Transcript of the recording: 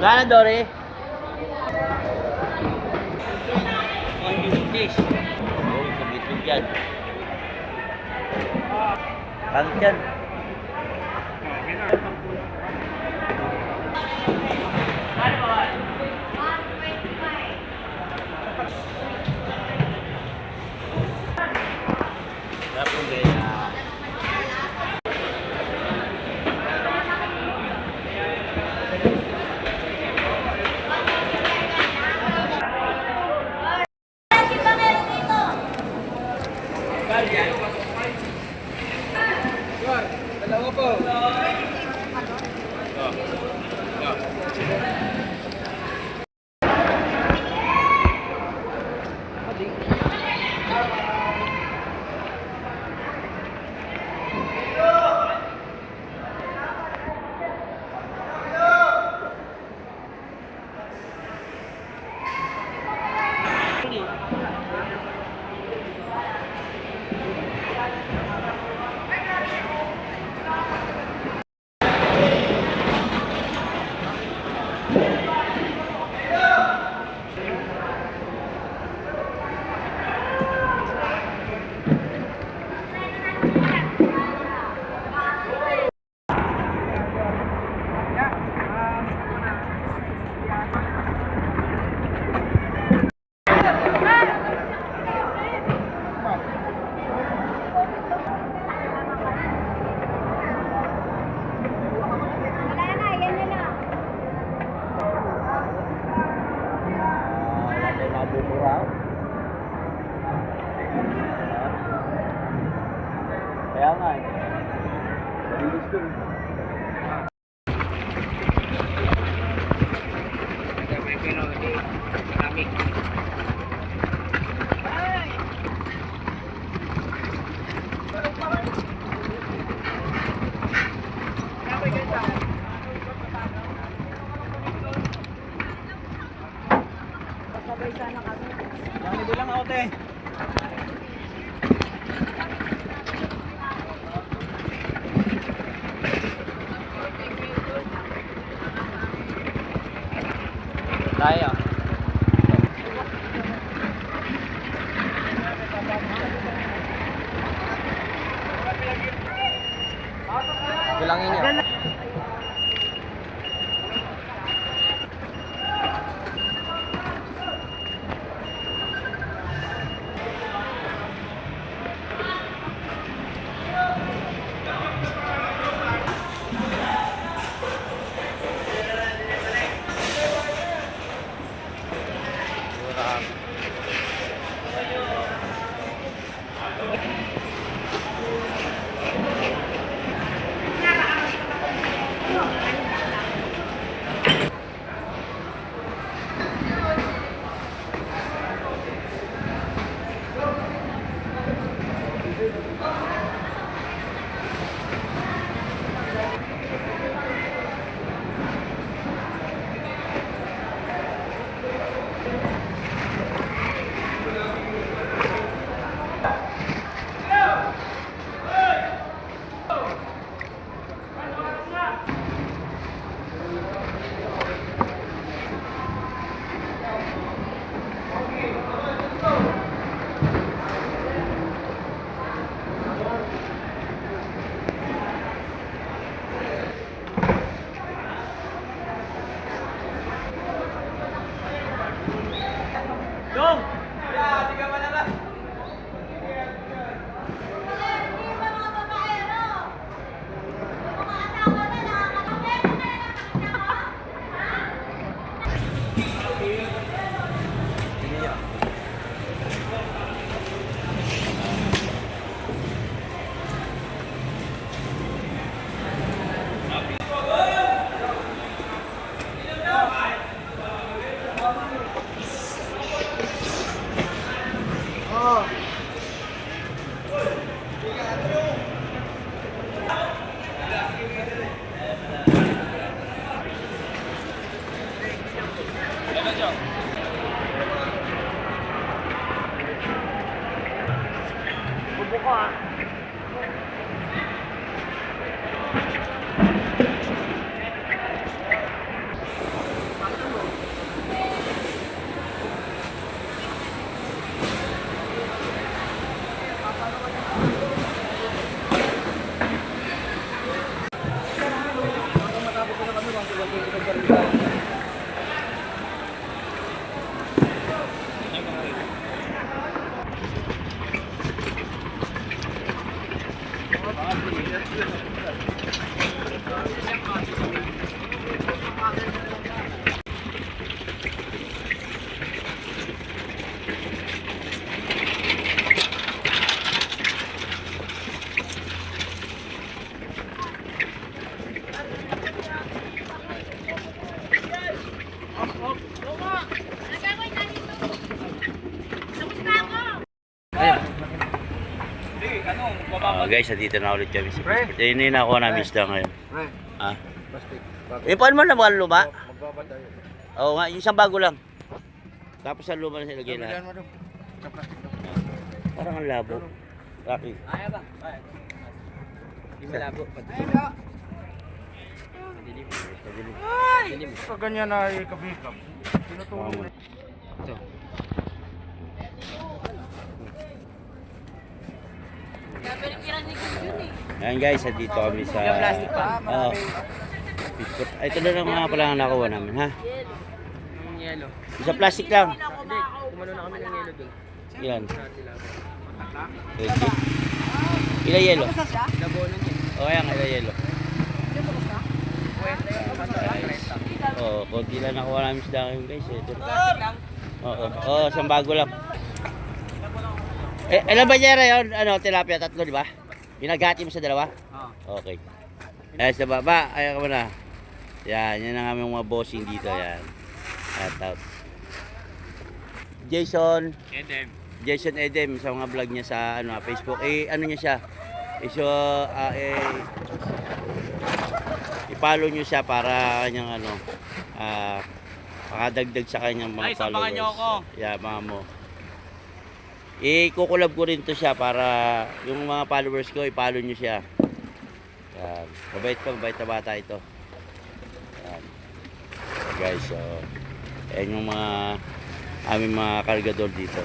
Magkano, Dory? $150. Oo, kabitbit yan. Pangit yan. Tapos kaya Dalawa po. kaya nga eh. Malinis ko eh. Hindi lang ako, te. Tayo. Bilangin niyo. Dong! Ya, 3 pa na lang. Guys, dito na ulit kami sa Passport. Yun yung nakuha namin isda ngayon. Pre, Ah. plastic. Paano mo na mga luma? Magbabad tayo. Oo nga, yung isang bago lang. Tapos ang luma na silagay Bilhan na. mo doon. Sa plastic doon. Parang ang labo. Rocky. Ayaw ba? Hindi malabo. Madilim. Pag ganyan na ikabikap, tinutulong na. Ito. Ayan guys, dito kami sa... Yung plastic pa? Oo. Passport. Ay, ito na lang mga pala ang nakuha namin, ha? Yung yellow. Isa plastic lang. Hindi, kumano na kami ng yellow doon. Ilan? Sa tilapia. 20. Ilan yelo? Labonan yun. O, ayan, ilan yelo? Kwenta yun. Oo, konti lang nakuha namin isda ngayon guys. Ito. Plastic lang. Oo, isang bago lang. Eh, ilan ba niya yun? Ano, tilapia, tatlo, di ba? Pinaghati mo sa dalawa? Oo. Okay. Ayan, sa baba, ayan ka muna. Yan, yan ang aming mga bossing dito, yan. Shout out. Jason Edem sa mga vlog niya sa ano, Facebook. Eh, ano niya siya? I-follow niyo siya para kanyang ano, makadagdag sa kanyang mga followers. sabakan niyo ako. Yeah, mga mo. I-kukulab ko rin to siya para yung mga followers ko, i-follow niyo siya. Yan. Mabait na bata ito. Yan. Guys, so, ayan yung mga aming mga kargador dito.